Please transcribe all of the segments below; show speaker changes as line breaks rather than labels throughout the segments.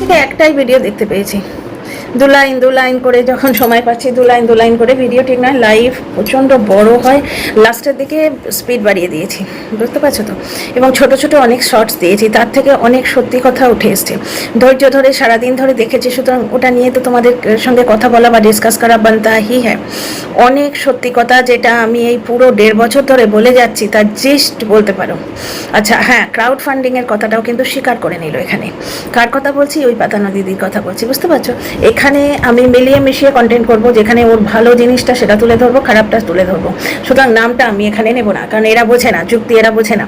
আজকে একটাই ভিডিও দেখতে পেয়েছি, দু লাইন করে যখন সময় পাচ্ছি দু লাইন করে ভিডিও, ঠিক নয়, লাইভ প্রচণ্ড বড় হয়, লাস্টের দিকে স্পিড বাড়িয়ে দিয়েছি, বুঝতে পারছো তো। এবং ছোট ছোট অনেক শর্টস দিয়েছি, তার থেকে অনেক সত্যি কথা উঠে এসছে, ধৈর্য ধরে সারাদিন ধরে দেখেছি, সুতরাং ওটা নিয়ে তো তোমাদের সঙ্গে কথা বলা বা ডিসকাস করা বানতা হি হ্যাঁ। অনেক সত্যি কথা যেটা আমি এই পুরো 1.5 বছর ধরে বলে যাচ্ছি, তার জিস্ট বলতে পারো। আচ্ছা হ্যাঁ, ক্রাউড ফান্ডিংয়ের কথাটাও কিন্তু স্বীকার করে নিল এখানে। কার কথা বলছি? ওই পাতানো দিদির কথা বলছি, বুঝতে পারছো। এখানে আমি মিলিয়ে মিশিয়ে কন্টেন্ট করব, যেখানে ওর ভালো জিনিসটা সেটা তুলে ধরবো, খারাপটা তুলে ধরবো, সুতরাং নামটা আমি এখানে নেব না, কারণ এরা বোঝে না, যুক্তি এরা বোঝে না,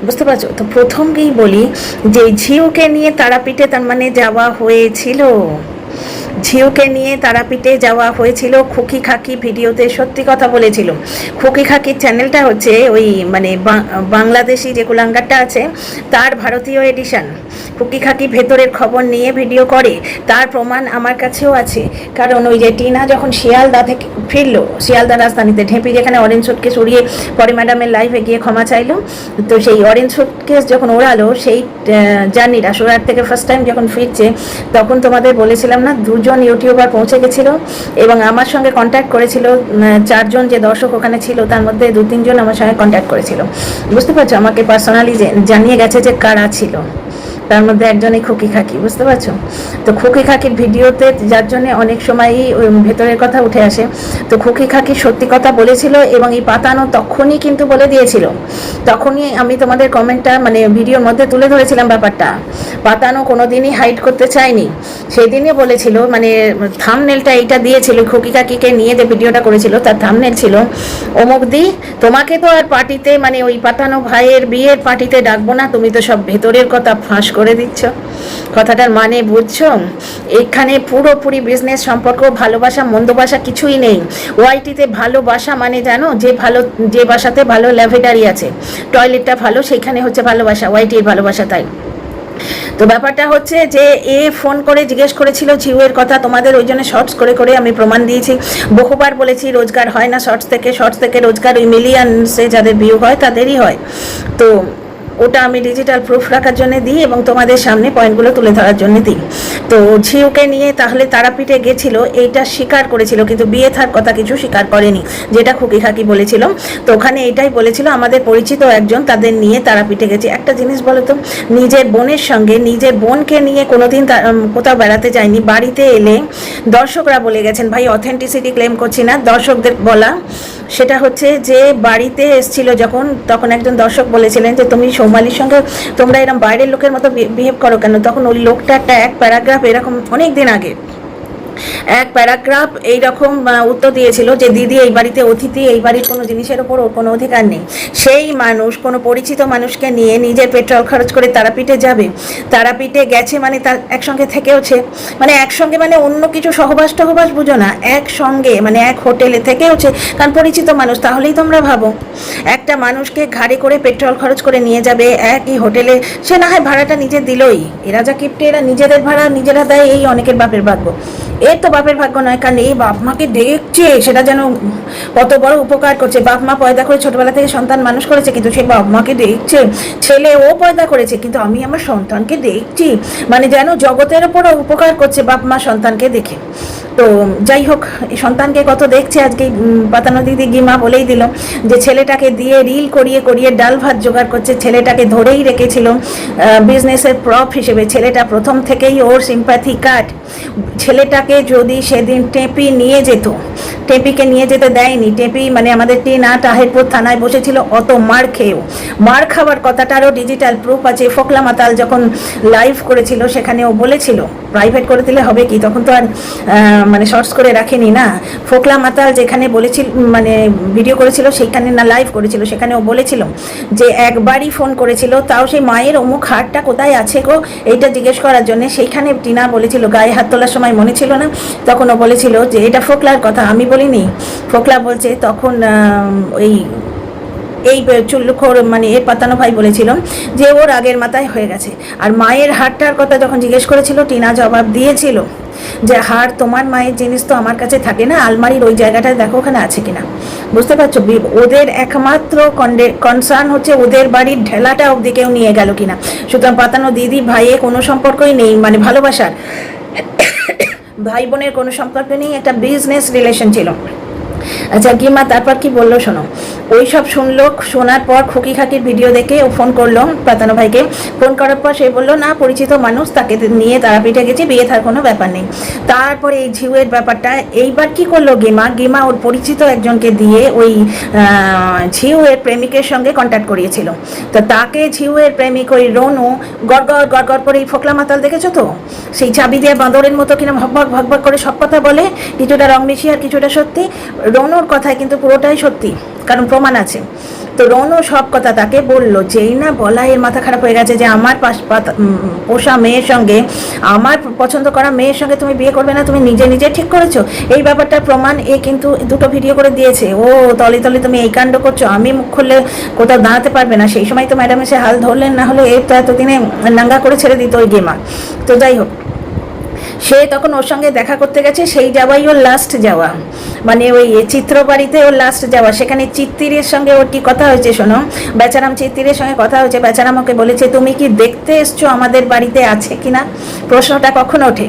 বুঝতে পারছো তো। প্রথমকেই বলি যে ঝিউকে নিয়ে তারাপীঠে তার মানে যাওয়া হয়েছিল, ঝিউকে নিয়ে তারাপীঠে যাওয়া হয়েছিল। খুকি খাকি ভিডিওতে সত্যি কথা বলেছিল। খুকি খাকির চ্যানেলটা হচ্ছে ওই মানে বাংলাদেশি যে কুলাঙ্গারটা আছে তার ভারতীয় এডিশন। খুকি খাকি ভেতরের খবর নিয়ে ভিডিও করে, তার প্রমাণ আমার কাছেও আছে। কারণ ওই যে টিনা যখন শিয়ালদা থেকে ফিরলো, শিয়ালদা রাজধানীতে ঢেপি যেখানে অরেঞ্জ সুটকেস উড়িয়ে পরে ম্যাডামের লাইফে গিয়ে ক্ষমা চাইলো, তো সেই অরেঞ্জ সুটকেস যখন ওড়ালো, সেই জার্নিটা সুরাট থেকে ফার্স্ট টাইম যখন ফিরছে, তখন তোমাদের বলেছিলাম না, দুজন ইউটিউবার পৌঁছে গেছিলো এবং আমার সঙ্গে কন্ট্যাক্ট করেছিল। 4 জন যে দর্শক ওখানে ছিল, তার মধ্যে 2-3 জন আমার সঙ্গে কন্ট্যাক্ট করেছিল, বুঝতে পারছো। আমাকে পার্সোনালি জানিয়ে গেছে যে কারা ছিল, তার মধ্যে একজনই খুকি খাকি, বুঝতে পারছো তো। খুকি খাকির ভিডিওতে যার জন্য অনেক সময়ই ভেতরের কথা উঠে আসে, তো খুকি খাকি সত্যি কথা বলেছিল এবং এই পাতানো তখনই কিন্তু বলে দিয়েছিল। তখনই আমি তোমাদের কমেন্টটা মানে ভিডিওর মধ্যে তুলে ধরেছিলাম ব্যাপারটা। পাতানো কোনোদিনই হাইড করতে চায়নি, সেই দিনই বলেছিল, মানে থাম্বনেলটা এইটা দিয়েছিল, খুকি কাকিকে নিয়ে যে ভিডিওটা করেছিল তার থাম্বনেল ছিল অমুক দি, তোমাকে তো আর পার্টিতে মানে ওই পাতানো ভাইয়ের বিয়ের পার্টিতে ডাকবো না, তুমি তো সব ভেতরের কথা ফাঁস করে দিচ্ছ। কথাটার মানে বুঝছো? এখানে পুরোপুরি বিজনেস সম্পর্ক, ভালোবাসা মন্দবাসা কিছুই নেই। ওয়াইটিতে ভালোবাসা মানে জানো, যে বাসাতে ভালো ল্যাভেটারি আছে, টয়লেটটা ভালো, সেখানে হচ্ছে ভালোবাসা, ওয়াইটির ভালোবাসা। তাই তো ব্যাপারটা হচ্ছে যে এ ফোন করে জিজ্ঞেস করেছিল ঝিউয়ের কথা, তোমাদের ওই জন্য শর্টস করে করে আমি প্রমাণ দিয়েছি, বহুবার বলেছি রোজগার হয় না শর্টস থেকে রোজগার ওই মিলিয়নসে যাদের ভিউ হয় তাদেরই হয়। তো ওটা আমি ডিজিটাল প্রুফ রাখার জন্য দিই এবং তোমাদের সামনে পয়েন্টগুলো তুলে ধরার জন্য দিই। তো ঝিউকে নিয়ে তাহলে তারাপীঠে গেছিল এইটা স্বীকার করেছিল, কিন্তু বিয়ে থার কথা কিছু স্বীকার করেনি, যেটা খুকি খাকি বলেছিল। তো ওখানে এটাই বলেছিল, আমাদের পরিচিত একজন তাদের নিয়ে তারাপীঠে গেছে। একটা জিনিস বলো তো, নিজের বোনের সঙ্গে, নিজের বোনকে নিয়ে কোনোদিন কোথাও বেড়াতে যায়নি, বাড়িতে এলে দর্শকরা বলে গেছেন, ভাই অথেন্টিসিটি ক্লেম করছি না, দর্শকদের বলা, সেটা হচ্ছে যে বাড়িতে এসেছিল যখন, তখন একজন দর্শক বলেছিলেন যে তুমি সৌমালির সঙ্গে তোমরা এরকম বাইরের লোকের মতো বিহেভ করো কেন। তখন ওই লোকটা এক প্যারাগ্রাফ এরকম অনেক দিন আগে এক প্যারাগ্রাফ এইরকম উত্তর দিয়েছিল যে দিদি এই বাড়িতে অতিথি, এই বাড়ির কোনো জিনিসের ওপর ওর কোনো অধিকার নেই। সেই মানুষ কোনো পরিচিত মানুষকে নিয়ে নিজের পেট্রোল খরচ করে তারাপীঠে যাবে, তারাপীঠে গেছে মানে তার একসঙ্গে থেকেওছে, মানে একসঙ্গে মানে অন্য কিছু সহবাস টহবাস বুঝো না, একসঙ্গে মানে এক হোটেলে থেকেওছে, কারণ পরিচিত মানুষ। তাহলেই তোমরা ভাবো, একটা মানুষকে ঘাড়ে করে পেট্রোল খরচ করে নিয়ে যাবে একই হোটেলে, সে না হয় ভাড়াটা নিজে দিলই, এরা যা কিপ্টে, এরা নিজেদের ভাড়া নিজেরা দেয়, এই অনেকের বাপের ভাগ্য। এর তো বাপের ভাগ্য নয়, কারণ এই বাপ মাকে দেখছে, সেটা যেন কত বড় উপকার করছে। বাপ মা পয়দা করে ছোটবেলা থেকে সন্তান মানুষ করেছে, কিন্তু সে বাপ মাকে দেখছে, ছেলে ও পয়দা করেছে কিন্তু আমি আমার সন্তানকে দেখছি, মানে যেন জগতের ওপরও উপকার করছে বাপ মা সন্তানকে দেখে। তো যাই হোক, এই সন্তানকে কত দেখছে, আজকে পাতানো দিদি গিমা বলেই দিল যে ছেলেটাকে দিয়ে রিল করিয়ে করিয়ে ডাল ভাত জোগাড় করছে, ছেলেটাকে ধরেই রেখেছিল বিজনেসের প্রপ হিসেবে। ছেলেটা প্রথম থেকেই ওর সিম্প্যাথি কার্ড। ছেলেটাকে যদি সেদিন টেপি নিয়ে যেত, টেপিকে নিয়ে যেতে দেয়নি, টেপি মানে আমাদের টিনা তাহিরপুর থানায় বসেছিল অত মার খেয়েও। মার খাওয়ার কথাটারও ডিজিটাল প্রুফ আছে। ফোকলা মাতাল যখন লাইভ করেছিল সেখানে ও বলেছিল, প্রাইভেট করে দিলে হবে কি, তখন তো আর মানে শর্টস করে রাখেনি না। ফোকলা মাতাল যেখানে বলেছিল মানে ভিডিও করেছিল সেইখানে না, লাইভ করেছিল, সেখানে ও বলেছিল যে একবারই ফোন করেছিল, তাও সেই মায়ের অমুক হারটা কোথায় আছে গো এইটা জিজ্ঞেস করার জন্য। সেইখানে টিনা বলেছিল গায়ে হাত তোলার সময় মনে ছিল না, তখন ও বলেছিল যে এটা ফোকলার কথা, আমি বলিনি। ফোকলা বলছে তখন এই চুল্লুখোর মানে এর পাতানো ভাই বলেছিল যে ওর আগের মাথায় হয়ে গেছে। আর মায়ের হারটার কথা যখন জিজ্ঞেস করেছিল টিনা জবাব দিয়েছিল যে হার তোমার মায়ের জিনিস তো আমার কাছে থাকে না, আলমারির ওই জায়গাটা দেখো ওখানে আছে কিনা। বুঝতে পারছো, ওদের একমাত্র কনসার্ন হচ্ছে ওদের বাড়ির ঢেলাটা অবধি কেউ নিয়ে গেল কিনা। সুতরাং পাতানো দিদি ভাইয়ে কোনো সম্পর্কই নেই, মানে ভালোবাসার ভাই বোনের কোনো সম্পর্ক নেই, একটা বিজনেস রিলেশন ছিল। আচ্ছা গিমা তারপর কি বললো শোনো, ওই সব শুনলো, শোনার পর খুকি খাকির ভিডিও দেখে ও ফোন করলো পাতানো ভাইকে। ফোন করার পর সে বললো না পরিচিত মানুষ, তাকে নিয়ে তারাপীঠে গেছে, বিয়ে থার কোনো ব্যাপার নেই। তারপরে এই ঝিউয়ের ব্যাপারটা এইবার কি করলো গিমা ওর পরিচিত একজনকে দিয়ে ওই ঝিউয়ের প্রেমিকের সঙ্গে কন্ট্যাক্ট করিয়েছিল। তো তাকে ঝিউয়ের প্রেমিক ওই রনু গড় করে এই ফোকলা মাতাল দেখেছো তো, সেই চাবি দিয়ে বাঁদরের মতো কিনা ভগভগ করে সব কথা বলে, কিছুটা রং মিশিয়ে আর কিছুটা সত্যি। রনুর কথায় কিন্তু পুরোটাই সত্যি, কারণ প্রমাণ আছে। তো রনু সব কথা তাকে বললো, যেই না বলা এর মাথা খারাপ হয়ে গেছে যে আমার পোষা মেয়ের সঙ্গে, আমার পছন্দ করা মেয়ের সঙ্গে তুমি বিয়ে করবে না, তুমি নিজে নিজে ঠিক করেছো। এই ব্যাপারটার প্রমাণ এ কিন্তু দুটো ভিডিও করে দিয়েছে। ও তলে তলে তুমি এই কাণ্ড করছো, আমি মুখ খুললে কোথাও দাঁড়াতে পারবে না। সেই সময় তো ম্যাডাম এসে হাল ধরলেন, না হলে এর তো এতদিনে নাঙ্গা করে ছেড়ে দিত ওই গেমা। তো যাই হোক, সে তখন ওর সঙ্গে দেখা করতে গেছে, সেই যাওয়াই ওর লাস্ট যাওয়া, মানে ওই চিত্রবাড়িতে ওর লাস্ট যাওয়া। সেখানে চিত্তিরের সঙ্গে ওর কি কথা হয়েছে শোনো, বেচারাম চিত্তিরের সঙ্গে কথা হয়েছে। বেচারাম ওকে বলেছে তুমি কি দেখতে এসছো আমাদের বাড়িতে আছে কিনা। প্রশ্নটা কখন ওঠে,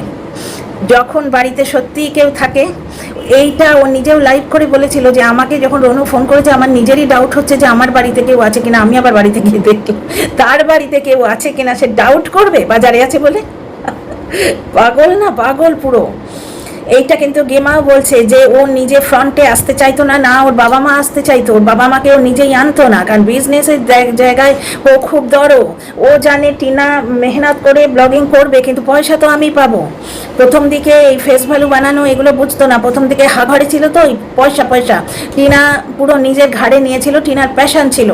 যখন বাড়িতে সত্যিই কেউ থাকে। এইটা ও নিজেও লাইভ করে বলেছিল যে আমাকে যখন রনু ফোন করেছে আমার নিজেরই ডাউট হচ্ছে যে আমার বাড়িতে কেউ আছে কিনা। আমি আবার বাড়িতে গিয়ে দেখলাম তার বাড়িতে কেউ আছে কিনা, সে ডাউট করবে বাজারে আছে বলে। পাগল না পাগল পুরো। এইটা কিন্তু গেমাও বলছে যে ও নিজে ফ্রন্টে আসতে চাইতো না, না ওর বাবা মা আসতে চাইতো, ওর বাবা মাকে ও নিজেই আনতো না, কারণ বিজনেসের জায়গায় ও খুব দরো। ও জানে টিনা মেহনত করে ব্লগিং করবে, কিন্তু পয়সা তো আমি পাবো। প্রথম দিকে এই ফেস ভ্যালু বানানো এগুলো বুঝতো না, প্রথম দিকে ঘরে ছিল তো ওই পয়সা। টিনা পুরো নিজের ঘাড়ে নিয়েছিল, টিনার প্যাশন ছিল।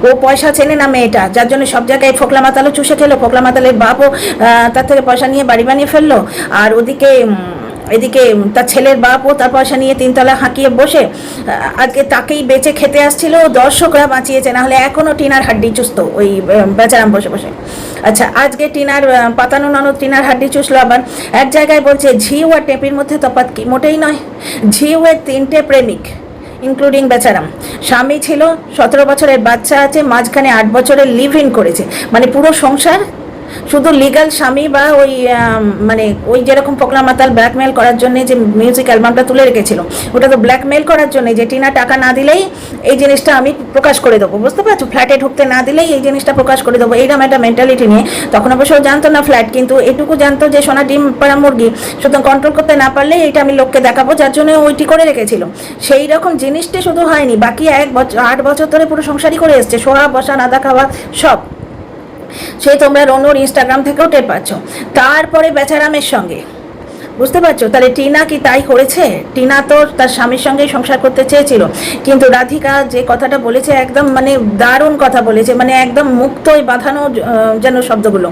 ও পয়সা চেনে না মেয়েটা, যার জন্য সব জায়গায় ফোকলা মাতালও চুষে খেলো। ফোকলা মাতালের বাপও তার থেকে পয়সা নিয়ে বাড়ি বানিয়ে ফেললো, আর এদিকে তার ছেলের বাপও তার পয়সা নিয়ে তিনতলা হাঁকিয়ে বসে আজকে তাকেই বেঁচে খেতে আসছিল। দর্শকরা বাঁচিয়েছে, না হলে এখনও টিনার হাড্ডি চুষতো ওই বেচারাম বসে বসে। আচ্ছা আজকে টিনার পাতানো ননদ টিনার হাড্ডি চুষলো। আবার এক জায়গায় বলছে ঝিউ আর টেপির মধ্যে তফাৎ কি, মোটেই নয়। ঝিউয়ের 3টে প্রেমিক ইনক্লুডিং বেচারাম, স্বামী ছিল, 17 বছরের বাচ্চা আছে, মাঝখানে 8 বছরের লিভ ইন করেছে, মানে পুরো সংসার। শুধু লিগাল স্বামী বা ওই মানে ওই যেরকম ফোকলা মাতাল ব্ল্যাকমেল করার জন্য যে মিউজিক অ্যালবামটা তুলে রেখেছিল, ওটা তো ব্ল্যাকমেল করার জন্য যে টিনা টাকা না দিলেই এই জিনিসটা আমি প্রকাশ করে দেবো। বুঝতে পারছো, ফ্ল্যাটে ঢুকতে না দিলেই এই জিনিসটা প্রকাশ করে দেবো, এইরকম একটা মেন্টালিটি নিয়ে। তখন অবশ্য জানতো না ফ্ল্যাট, কিন্তু এটুকু জানতো যে সোনা ডিম পাড়া মুরগি, সুতরাং কন্ট্রোল করতে না পারলে এইটা আমি লোককে দেখাবো, যার জন্য ওইটি করে রেখেছিল। সেই রকম জিনিসটি শুধু হয়নি, বাকি 8 বছর ধরে পুরো সংসারই করে এসছে, শোয়া বসা নাদা খাওয়া সব। সে তোমরা রনুর ইনস্টাগ্রাম থেকেও টের পাচ্ছ। তারপরে বেচারামের সঙ্গে, বুঝতে পারছো, তাহলে টিনা কি তাই করেছে? টিনা তো তার স্বামীর সঙ্গেই সংসার করতে চেয়েছিল, কিন্তু রাধিকা যে কথাটা বলেছে একদম মানে দারুণ কথা বলেছে, মানে একদম মুক্তই বাঁধানো যেন শব্দগুলো।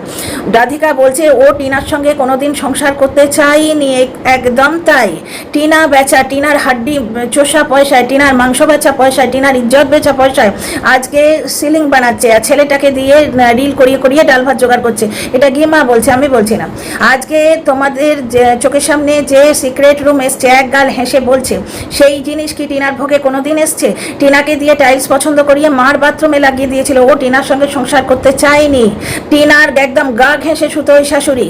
রাধিকা বলছে ও টিনার সঙ্গে কোনোদিন সংসার করতে চায়নি, একদম তাই। টিনা বেচা, টিনার হাড্ডি চোষা পয়সায়, টিনার মাংস বেচা পয়সায়, টিনার ইজ্জত বেচা পয়সায় আজকে সিলিং বানাচ্ছে, আর ছেলেটাকে দিয়ে রিল করিয়ে ডাল ভাত জোগাড় করছে। এটা গিমা বলছে, আমি বলছি না। আজকে তোমাদের চোখের সামনে যে সিক্রেট রুম এসছে, এক গাল হেসে বলছে, সেই জিনিস কি টিনার ভোগে কোনোদিন এসছে? টিনাকে দিয়ে টাইলস পছন্দ করিয়ে মার বাথরুমে লাগিয়ে দিয়েছিল, ও টিনার সঙ্গে সংসার করতে চায়নি। টিনার একদম গা ঘেঁষে শুতো ওই শাশুড়ি।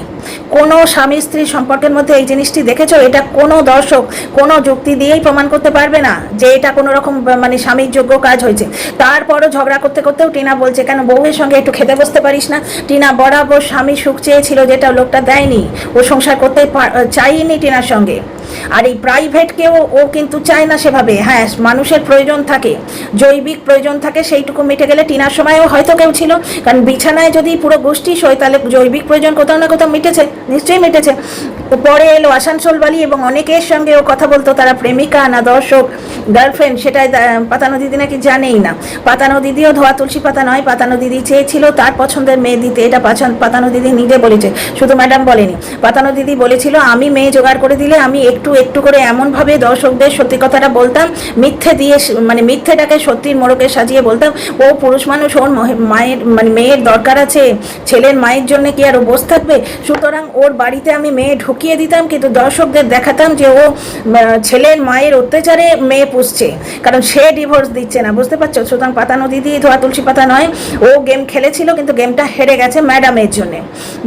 কোনো স্বামী স্ত্রী সম্পর্কের মধ্যে এই জিনিসটি দেখেছো? এটা কোনো দর্শক কোনো যুক্তি দিয়েই প্রমাণ করতে পারবে না যে এটা কোনো রকম মানে স্বামীর যোগ্য কাজ হয়েছে। তারপরও ঝগড়া করতেও টিনা বলছে কেন বউয়ের সঙ্গে একটু খেতে বসতে পারিস না? টিনা বরাবর স্বামী সুখ চেয়েছিল, যেটা লোকটা দেয়নি। ও সংসার করতে চাইনি টিনার সঙ্গে। আর এই প্রাইভেটকেও ও কিন্তু চায় না সেভাবে। হ্যাঁ, মানুষের প্রয়োজন থাকে, জৈবিক প্রয়োজন থাকে, সেইটুকু মিটে গেলে টিনার সময়ও হয়তো কেউ ছিল, কারণ বিছানায় যদি পুরো গোষ্ঠী শোয় তাহলে জৈবিক প্রয়োজন কোথাও না কোথাও মিটেছে, নিশ্চয়ই মিটেছে। পরে এলো আসানসোল বালি এবং অনেকের সঙ্গে ও কথা বলতো, তারা প্রেমিকা না দর্শক গার্লফ্রেন্ড সেটাই পাতানো দিদি নাকি জানেই না। পাতানো দিদিও ধোয়া তুলসী পাতা নয়, পাতানো দিদি চেয়েছিল তার পছন্দের মেয়ে দিতে, এটা পাতানো দিদি নিজে বলেছে, শুধু ম্যাডাম বলেনি। পাতানো দিদি বলেছিল আমি মেয়ে জোগাড় করে দিলে আমি একটু একটু একটু করে এমনভাবে দর্শকদের সত্যি কথাটা বলতাম, মিথ্যে দিয়ে মানে মিথ্যেটাকে সত্যির মোড়কে সাজিয়ে বলতাম ও পুরুষ মানুষ, ওর মায়ের মানে মেয়ের দরকার আছে, ছেলের মায়ের জন্য কি আর ও বসে থাকবে? সুতরাং ওর বাড়িতে আমি মেয়ে ঢুকিয়ে দিতাম, কিন্তু দর্শকদের দেখাতাম যে ও ছেলের মায়ের অত্যাচারে মেয়ে পুষছে, কারণ সে ডিভোর্স দিচ্ছে না, বুঝতে পারছো? সুতরাং পাতানো দিদি ধোয়া তুলসী পাতা নয়। ও গেম খেলেছিল কিন্তু গেমটা হেরে গেছে ম্যাডামের জন্য।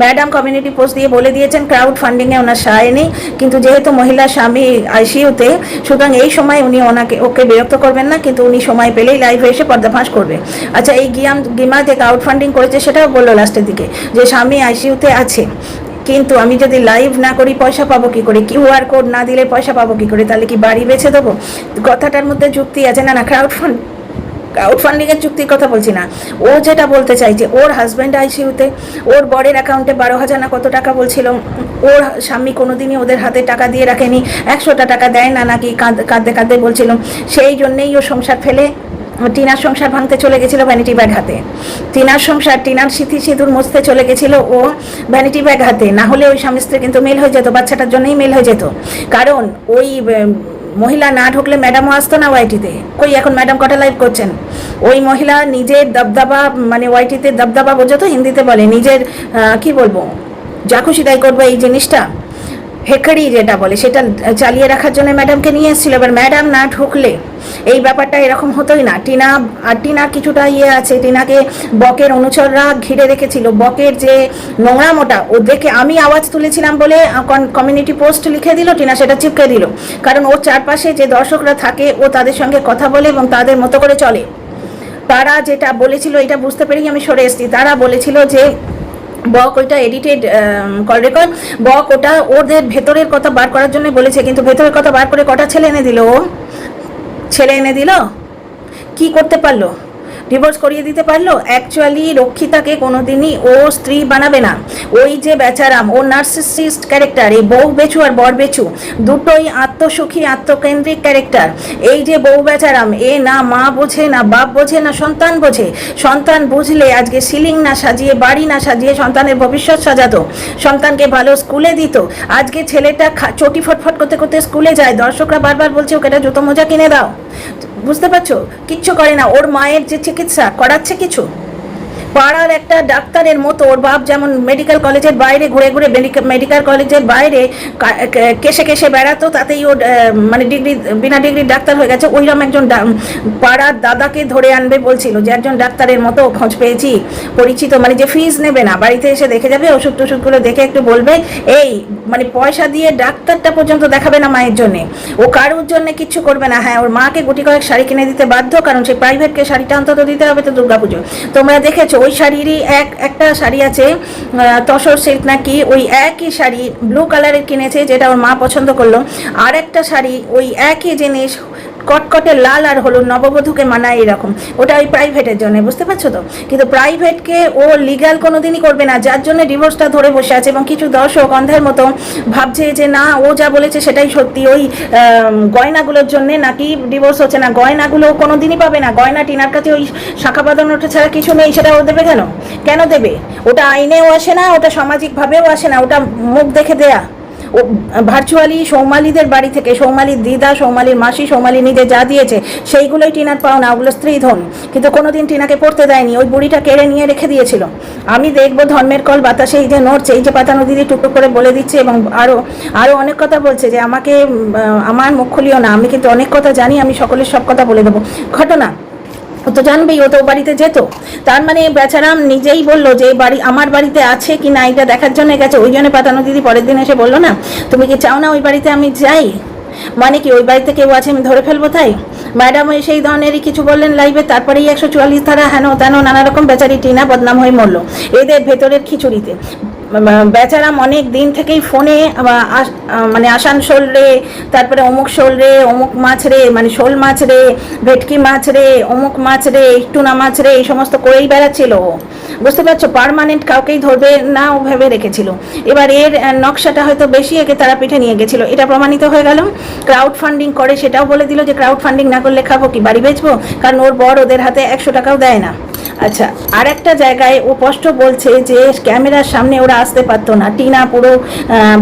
ম্যাডাম কমিউনিটি পোস্ট দিয়ে বলে দিয়েছেন ক্রাউড ফান্ডিংয়ে ওনার সায় নেই, কিন্তু যেহেতু মহিলা স্বামী আইসিইউতে, সুতরাং এই সময় উনি ওকে বিরক্ত করবেন না, কিন্তু উনি সময় পেলেই লাইভে এসে পর্দাফাঁস করবে। আচ্ছা, এই গিমা যে ক্রাউড ফান্ডিং করেছে সেটাও বললো লাস্টের দিকে যে স্বামী আইসিইউতে আছে, কিন্তু আমি যদি লাইভ না করি পয়সা পাবো কী করে, কিউআর কোড না দিলে পয়সা পাবো কী করে, তাহলে কি বাড়ি বেছে দেবো? কথাটার মধ্যে যুক্তি আছে না? ক্রাউড ফান্ডিংয়ের চুক্তির কথা বলছি না, ও যেটা বলতে চাইছে ওর হাজব্যান্ড আইসিইউতে, ওর বরের অ্যাকাউন্টে 12,000 না কত টাকা বলছিল, ওর স্বামী কোনোদিনই ওদের হাতে টাকা দিয়ে রাখেনি, 100টা টাকা দেয় না নাকি কাঁদতে কাঁদতে বলছিল। সেই জন্যেই ও সংসার ফেলে টিনার সংসার ভাঙতে চলে গেছিল ভ্যানিটি ব্যাগ হাতে, টিনার সংসার, টিনার স্মৃতি সিঁদুর মুছতে চলে গেছিল ও ভ্যানিটি ব্যাগ হাতে, না হলে ওই স্বামী স্ত্রী কিন্তু মেল হয়ে যেত, বাচ্চাটার জন্যই মেল হয়ে যেত। কারণ ওই মহিলা না ঢুকলে ম্যাডামও আসতো না ওয়াইটিতে। কই এখন ম্যাডাম কটা লাইভ করছেন? ওই মহিলা নিজের দবদবা, মানে ওয়াইটিতে দবদবা বোঝো তো, হিন্দিতে বলে নিজের কি বলবো, যা খুশি তাই করবো, এই জিনিসটা হেকড়ি যেটা বলে সেটা চালিয়ে রাখার জন্য ম্যাডামকে নিয়ে এসেছিল। এবার ম্যাডাম না ঢুকলে এই ব্যাপারটা এরকম হতোই না। টিনার কিছুটা আছে, টিনাকে বকের অনুচররা ঘিরে রেখেছিল, বকের যে নোংরামোটা ও দেখে আমি আওয়াজ তুলেছিলাম বলে কমিউনিটি পোস্ট লিখে দিল, টিনা সেটা চিপকে দিল, কারণ ওর চারপাশে যে দর্শকরা থাকে ও তাদের সঙ্গে কথা বলে এবং তাদের মতো করে চলে। তারা যেটা বলেছিল এটা বুঝতে পেরেই আমি সরে এসেছি। তারা বলেছিল যে বক ওইটা এডিটেড কল রেকর্ড, বক ওটা ওদের ভেতরের কথা বার করার জন্য বলেছে, কিন্তু ভেতরের কথা বার করে কটা ছেলে এনে দিল? ও ছেলে এনে দিল, কি করতে পারলো? ডিভোর্স করিয়ে দিতে পারলো? অ্যাকচুয়ালি রক্ষিতাকে কোনোদিনই ও স্ত্রী বানাবে না। ওই যে বেচারাম, ও নার্সিসিস্ট ক্যারেক্টার, এই বউ বেচু আর বর বেচু দুটোই আত্মসুখী আত্মকেন্দ্রিক ক্যারেক্টার। এই যে বউ বেচারাম, এ না মা বোঝে, না বাপ বোঝে, না সন্তান বোঝে। সন্তান বুঝলে আজকে সিলিং না সাজিয়ে, বাড়ি না সাজিয়ে সন্তানের ভবিষ্যৎ সাজাতো, সন্তানকে ভালো স্কুলে দিত। আজকে ছেলেটা চটি ফটফট করতে করতে স্কুলে যায়, দর্শকরা বারবার বলছে ওকে একটা জুতো মোজা কিনে দাও, বুঝতে পারছো? কিচ্ছু করে না। ওর মায়ের যে চিকিৎসা করাচ্ছে কিছু, পাড়ার একটা ডাক্তারের মতো ওর বাপ যেমন মেডিকেল কলেজের বাইরে ঘুরে ঘুরে মেডিকেল কলেজের বাইরে কেসে কেসে বেড়াতো, তাতেই ওর মানে ডিগ্রি, বিনা ডিগ্রির ডাক্তার হয়ে গেছে। ওইরকম একজন পাড়ার দাদাকে ধরে আনবে বলছিল যে একজন ডাক্তারের মতো খোঁজ পেয়েছি পরিচিত, মানে যে ফিজ নেবে না, বাড়িতে এসে দেখে যাবে, ওষুধ টষুধগুলো দেখে একটু বলবে, এই মানে পয়সা দিয়ে ডাক্তারটা পর্যন্ত দেখাবে না মায়ের জন্যে, ও কারোর জন্য কিচ্ছু করবে না। হ্যাঁ, ওর মাকে গুটি কয়েক শাড়ি কিনে দিতে বাধ্য, কারণ সে প্রাইভেটকে শাড়িটা অন্তত দিতে হবে তো দুর্গাপুজো। তোমরা দেখেছো ওই শাড়িরই একটা শাড়ি আছে তসর সিল্ক নাকি, ওই একই শাড়ি ব্লু কালারের কিনেছে যেটা ওর মা পছন্দ করলো, আর একটা শাড়ি ওই একই জিনিস কটকটে লাল আর হলুদ, নববধূকে মানায় এরকম, ওটা ওই প্রাইভেটের জন্য, বুঝতে পারছো তো? কিন্তু প্রাইভেটকে ও লিগ্যাল কোনোদিনই করবে না, যার জন্য ডিভোর্সটা ধরে বসে আছে। এবং কিছু দর্শক অন্ধের মতো ভাবছে যে না ও যা বলেছে সেটাই সত্যি, ওই গয়নাগুলোর জন্য নাকি ডিভোর্স হচ্ছে না। গয়নাগুলো কোনোদিনই পাবে না, গয়না টিনার কাছে ওই শাখা বাঁধানো ওটা ছাড়া কিছু নেই, সেটা ও দেবে কেন? কেন দেবে? ওটা আইনেও আসে না, ওটা সামাজিকভাবেও আসে না, ওটা মুখ দেখে দেয়া। ও ভার্চুয়ালি সৌমালিদের বাড়ি থেকে, সৌমালির দিদা, সৌমালির মাসি, সৌমালি নিজে যা দিয়েছে সেইগুলোই টিনার পাও না, ওগুলো স্ত্রী ধন, কিন্তু কোনোদিন টিনাকে পড়তে দেয়নি, ওই বুড়িটা কেড়ে নিয়ে রেখে দিয়েছিল। আমি দেখবো ধর্মের কল বাতাসে এই যে নড়ছে, এই যে পাতানো দিদি টুকটুক করে বলে দিচ্ছে, এবং আরও অনেক কথা বলছে যে আমাকে আমার মুখ খুলিও না, আমি কিন্তু অনেক কথা জানি, আমি সকলের সব কথা বলে দেবো। ঘটনা ও তো জানবেই, ও তো বাড়িতে যেত। তার মানে বেচারাম নিজেই বললো যে বাড়ি আমার বাড়িতে আছে কি না এটা দেখার জন্য গেছে। ওই জন্য পাতানো দিদি পরের দিন এসে বললো না তুমি কি চাও না ওই বাড়িতে আমি যাই, মানে কি ওই বাড়িতে কেউ আছে আমি ধরে ফেলবো তাই? ম্যাডাম ওই সেই ধরনেরই কিছু বললেন লাইভে, তারপরেই 144 ধারা হেন তেন নানা রকম বেচারি টিনা বদনাম হয়ে মরলো এদের ভেতরের খিচুড়িতে। বেচারাম অনেক দিন থেকেই ফোনে মানে আসানসোল রে, তারপরে অমুক শোল রে, অমুক মাছ রে, মানে শোল মাছ রে, ভেটকি মাছ রে, অমুক মাছ রে, টুনা মাছ রে, এই সমস্ত করেই বেড়াচ্ছিল। বুঝতে পারছো, পার্মানেন্ট কাউকেই ধরবে না ও ভেবে রেখেছিল। এবার এর নকশাটা হয়তো বেশি একে তারা পিঠে নিয়ে গেছিল, এটা প্রমাণিত হয়ে গেল। ক্রাউড ফান্ডিং করে সেটাও বলে দিল যে ক্রাউড ফান্ডিং না করলে খাবো কি, বাড়ি বেচবো, কারণ ওর বর ওদের হাতে 100 টাকাও দেয় না। আচ্ছা, আর একটা জায়গায় ও স্পষ্ট বলছে যে ক্যামেরার সামনে ওরা আসতে পারতো না, টিনা পুরো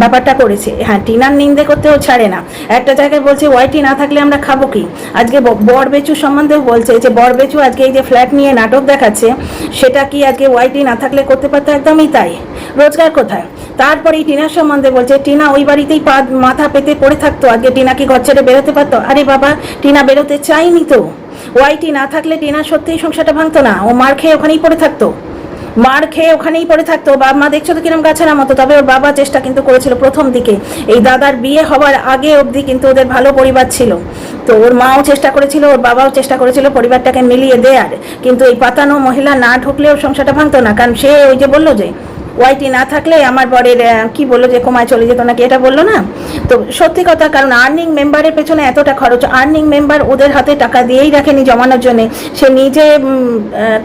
ব্যাপারটা করেছে। হ্যাঁ, টিনার নিন্দে করতেও ছাড়ে না। একটা জায়গায় বলছে ওয়াইটি না থাকলে আমরা খাবো কি। আজকে বরবেচু সম্বন্ধেও বলছে যে বরবেচু আজকে এই যে ফ্ল্যাট নিয়ে নাটক দেখাচ্ছে, সেটা কি আজকে ওয়াইটি না থাকলে করতে পারতো? একদমই তাই। রোজগার কোথায়? তারপরে এই টিনার সম্বন্ধে বলছে টিনা ওই বাড়িতেই মাথা পেতে পড়ে থাকতো, আজকে টিনা কি ঘর ছেড়ে বেরোতে পারতো? আরে বাবা, টিনা বেরোতে চাইনি তো। ওয়াইটি না থাকলে টিনা সত্যিই সংসারটা ভাঙতো না, ও মার খেয়ে ওখানেই পড়ে থাকতো, মার খেয়ে ওখানেই পড়ে থাকতো। বাবা মা দেখছো তো কিরম গাছের মতো। তবে ওর বাবা চেষ্টা কিন্তু করেছিল প্রথম দিকে, এই দাদার বিয়ে হওয়ার আগে অবধি কিন্তু ওদের ভালো পরিবার ছিল, তো ওর মাও চেষ্টা করেছিল, ওর বাবাও চেষ্টা করেছিল পরিবারটাকে মিলিয়ে দেয়ার, কিন্তু এই পাতানো মহিলা না ঢুকলেও সংসারটা ভাঙতো না। কারণ সে ওই যে বললো যে ওয়াইটি না থাকলে আমার বরের কি বললো যে কমায় চলে যেত নাকি, এটা বললো না? তো সত্যি কথা, কারণ আর্নিং মেম্বারের পেছনে এতটা খরচ, আর্নিং মেম্বার ওদের হাতে টাকা দিয়েই রাখেনি জমানোর জন্য। সে নিজে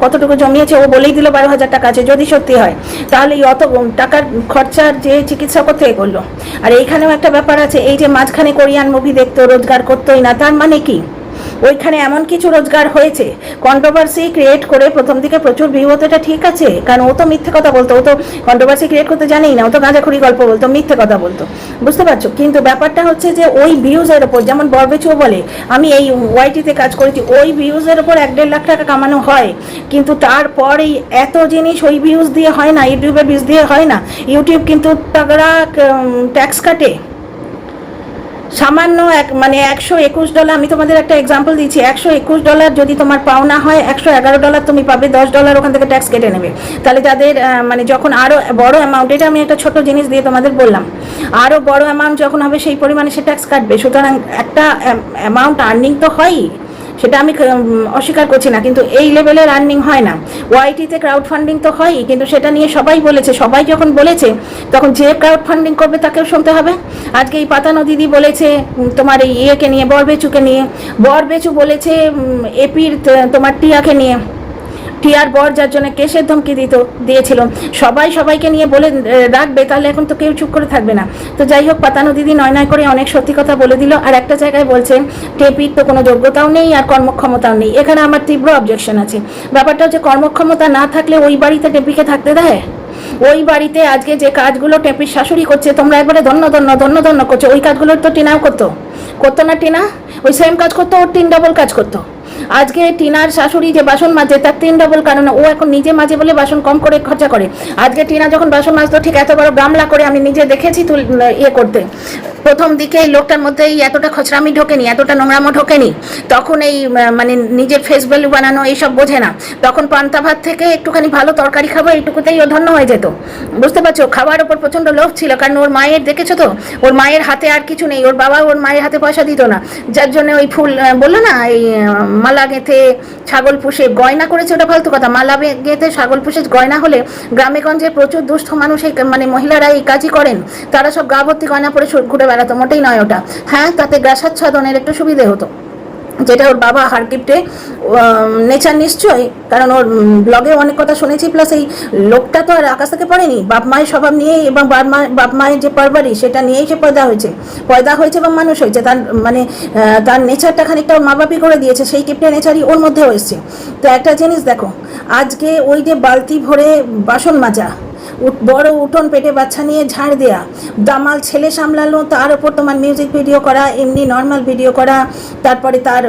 কতটুকু জমিয়েছে ও বলেই দিল 12,000 টাকা আছে, যদি সত্যি হয় তাহলে এই অত টাকার খরচার যে চিকিৎসা করতে করলো। আর এইখানেও একটা ব্যাপার আছে, এই যে মাঝখানে কোরিয়ান মুভি দেখতো, রোজগার করতোই না, তার মানে কি ওইখানে এমন কিছু রোজগার হয়েছে, কন্ট্রোভার্সি ক্রিয়েট করে প্রথম দিকে প্রচুর ভিউ হতো, এটা ঠিক আছে, কারণ ও তো মিথ্যে কথা বলতো, ও তো কন্ট্রোভার্সি ক্রিয়েট করতে জানেই না, ও তো গাঁজাখড়ি গল্প বলতো, মিথ্যে কথা বলতো, বুঝতে পারছো? কিন্তু ব্যাপারটা হচ্ছে যে ওই ভিউজের ওপর, যেমন বরবেচুও বলে আমি এই ওয়াইটিতে কাজ করেছি, ওই ভিউজের ওপর 1-1.5 লাখ টাকা কামানো হয়, কিন্তু তারপর এই এত জিনিস ওই ভিউজ দিয়ে হয় না, ইউটিউবের ভিউজ দিয়ে হয় না। ইউটিউব কিন্তু তাগড়া ট্যাক্স কাটে। সামান্য মানে $121, আমি তোমাদের একটা এক্সাম্পল দিচ্ছি, $121 যদি তোমার পাওনা হয়, $111 তুমি পাবে, $10 ওখান থেকে ট্যাক্স কেটে নেবে। তাহলে যাদের মানে যখন আরও বড় অ্যামাউন্ট, এটা আমি একটা ছোট জিনিস দিয়ে তোমাদের বললাম, আরও বড় অ্যামাউন্ট যখন হবে সেই পরিমাণে সে ট্যাক্স কাটবে। সুতরাং একটা অ্যামাউন্ট আর্নিং তো হয়ই, সেটা আমি অস্বীকার করছি না, কিন্তু এই লেভেলের আর্নিং হয় না। ওয়াইটিতে ক্রাউড ফান্ডিং তো হয়ই, কিন্তু সেটা নিয়ে সবাই বলেছে, সবাই যখন বলেছে তখন যে ক্রাউড ফান্ডিং করবে তাকেও শুনতে হবে। আজকে এই পাতানো দিদি বলেছে তোমার এই ইয়েকে নিয়ে, বরবেচুকে নিয়ে, বরবেচু বলেছে এপির তোমার টিয়াকে নিয়ে, টিয়ার বর যার জন্য কেসের ধমকি দিয়েছিল, সবাই সবাইকে নিয়ে বলে রাখবে, তাহলে এখন তো কেউ চুপ করে থাকবে না। তো যাই হোক, পাতানো দিদি নয় করে অনেক সত্যি কথা বলে দিল। আর একটা জায়গায় বলছে টেপির তো কোনো যোগ্যতাও নেই আর কর্মক্ষমতাও নেই, এখানে আমার তীব্র অবজেকশন আছে। ব্যাপারটা হচ্ছে কর্মক্ষমতা না থাকলে ওই বাড়িতে টেপিকে থাকতে দেয়? ওই বাড়িতে আজকে যে কাজগুলো টেপির শাশুড়ি করছে, তোমরা একবারে ধন্য করছো, ওই কাজগুলো তো টিনাও করতো না? টিনা ওই সেম কাজ করতো, ওর 3 ডবল কাজ করতো। আজকে টিনার শাশুড়ি যে বাসন মাজে তার 3 ডবল, কারণ ও এখন নিজে মাজে বলে বাসন কম করে খরচা করে। আজকে টিনা যখন বাসন মাজতো, ঠিক এত বড় গামলা করে, আমি নিজে দেখেছি ইয়ে করতে, প্রথম দিকে এই লোকটার মধ্যে এই এতটা খচরামি ঢোকেনি, এতটা নোংরামো ঢোকেনি, তখন এই মানে নিজের ফেস ভ্যালু বানানো এইসব বোঝে না, তখন পান্তা ভাত থেকে একটুখানি ভালো তরকারি খাবো এইটুকুতেই ও ধন্য হয়ে যেত, বুঝতে পারছো? খাওয়ার ওপর প্রচণ্ড লোভ ছিল, কারণ ওর মায়ের দেখেছো তো, ওর মায়ের হাতে আর কিছু নেই, ওর বাবা ওর মায়ের হাতে পয়সা দিত না, যার জন্য ওই ফুল বললো না, এই মালা গেঁথে ছাগল পুষে গয়না করেছে, ওটা ফালতু কথা। মালা গেঁথে ছাগল পুষে গয়না হলে গ্রামে গঞ্জে প্রচুর দুস্থ মানুষ এই মানে মহিলারা এই কাজই করেন, তারা সব গা ভর্তি গয়না পরে ঘুরে বেড়াতো, মোটেই নয় ওটা। হ্যাঁ, তাতে গ্রাসাচ্ছাদনের একটু সুবিধে হতো, যেটা ওর বাবা হারকিপ্টে নেচার নিশ্চয়ই, কারণ ওর ব্লগে অনেক কথা শুনেছি। প্লাস এই লোকটা তো আর আকাশ থেকে পড়েনি, বাপ মায়ের স্বভাব নিয়েই এবং বাপ মায়ের যে পারবারি সেটা নিয়েই সে পয়দা হয়েছে এবং মানুষ হয়েছে। তার মানে তার নেচারটা খানিকটা ওর মা বাপই করে দিয়েছে, সেই কিপ্টে নেচারই ওর মধ্যেও এসছে। তো একটা জিনিস দেখো, আজকে ওই যে বালতি ভরে বাসন মাজা, বড় উঠোন পেটে বাচ্চা নিয়ে ঝাড় দেয়া, দামাল ছেলে সামলালো, তার ওপর তোমার মিউজিক ভিডিও করা, এমনি নর্মাল ভিডিও করা, তারপরে তার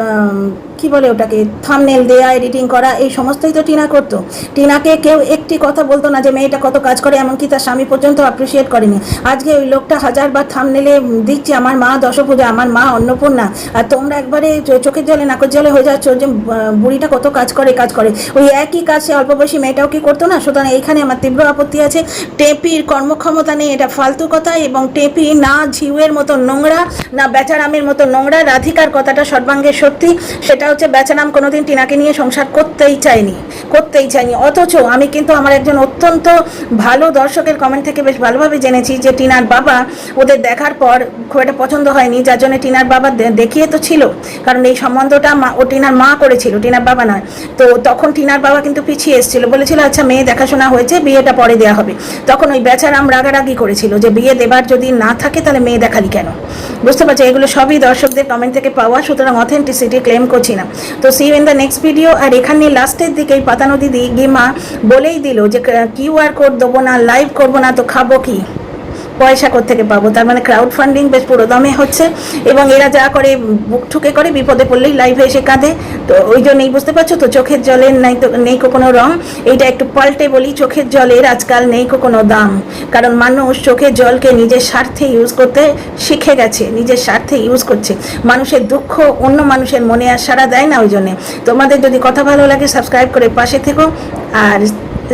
কি বলে ওটাকে থাম্বনেল দেয়া, এডিটিং করা, এই সমস্তই তো টিনা করতো। টিনাকে কেউ একটি কথা বলতো না যে মেয়েটা কত কাজ করে, এমনকি তার স্বামী পর্যন্ত অ্যাপ্রিসিয়েট করেনি। আজকে ওই লোকটা 1000বার থাম্বনেলে দিচ্ছে আমার মা দশভূজা, আমার মা অন্নপূর্ণা, আর তোমরা একবারে চোখের জলে নাকের জলে হয়ে যাচ্ছ যে বুড়িটা কত কাজ করে। ওই একই কাজ সে অল্প বয়সী মেয়েটাও কি করতো না? সুতরাং এইখানে আমার তীব্র আপত্তি আছে। টেপির কর্মক্ষমতা নেই, এটা ফালতু কথা, এবং টেপি না ঝিউয়ের মতো নোংরা, না বেচারামের মতো নোংরা। রাধিকার কথাটা সর্বাঙ্গে সত্যি, সেটা হচ্ছে বেচারাম কোনোদিন টিনাকে নিয়ে সংসার করতেই চায়নি। অথচ আমি কিন্তু আমার একজন অত্যন্ত ভালো দর্শকের কমেন্ট থেকে বেশ ভালোভাবে জেনেছি যে টিনার বাবা ওদের দেখার পর খুব একটা পছন্দ হয়নি, যার জন্য টিনার বাবা দেখিয়ে তো ছিল, কারণ এই সম্বন্ধটা ও টিনার মা করেছিল, টিনার বাবা নয়। তো তখন টিনার বাবা কিন্তু পিছিয়ে এসেছিল, বলেছিল আচ্ছা মেয়ে দেখাশোনা হয়েছে, বিয়েটা পরে দেওয়া হবে। তখন ওই বেচারাম রাগারাগি করেছিল যে বিয়ে দেবার যদি না থাকে তাহলে মেয়ে দেখালি কেন। বুঝতে পারছি, এগুলো সবই দর্শকদের কমেন্ট থেকে পাওয়া, সুতরাং অথেন্টিসিটি ক্লেম করছি না। তো see you in the next video. আর এখানে লাস্টের দিকে এই পাতানো দিদি গিমা বলেই দিল যে কিউআর কোড দেবো না, লাইভ করবো না, তো খাবো কি, পয়সা কোত্থেকে পাবো। তার মানে ক্রাউড ফান্ডিং বেশ পুরো দমে হচ্ছে, এবং এরা যা করে বুক ঠুকে করে, বিপদে পড়লেই লাইভে এসে কাঁদে। তো ওই জন্যই বুঝতে পারছো তো, চোখের জলের নেই কোনো রং। এইটা একটু পাল্টে বলি, চোখের জলের আজকাল নেই কোনো দাম, কারণ মানুষ চোখের জলকে নিজের স্বার্থে ইউজ করতে শিখে গেছে, নিজের স্বার্থে ইউজ করছে। মানুষের দুঃখ অন্য মানুষের মনে আর সাড়া দেয় না। ওই জন্যে তোমাদের যদি কথা ভালো লাগে সাবস্ক্রাইব করে পাশে থেকো, আর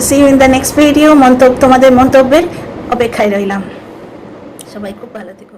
see you in the next video. তোমাদের মন্তব্যের অপেক্ষায় রইলাম। সবাই খুব ভালো থেকো।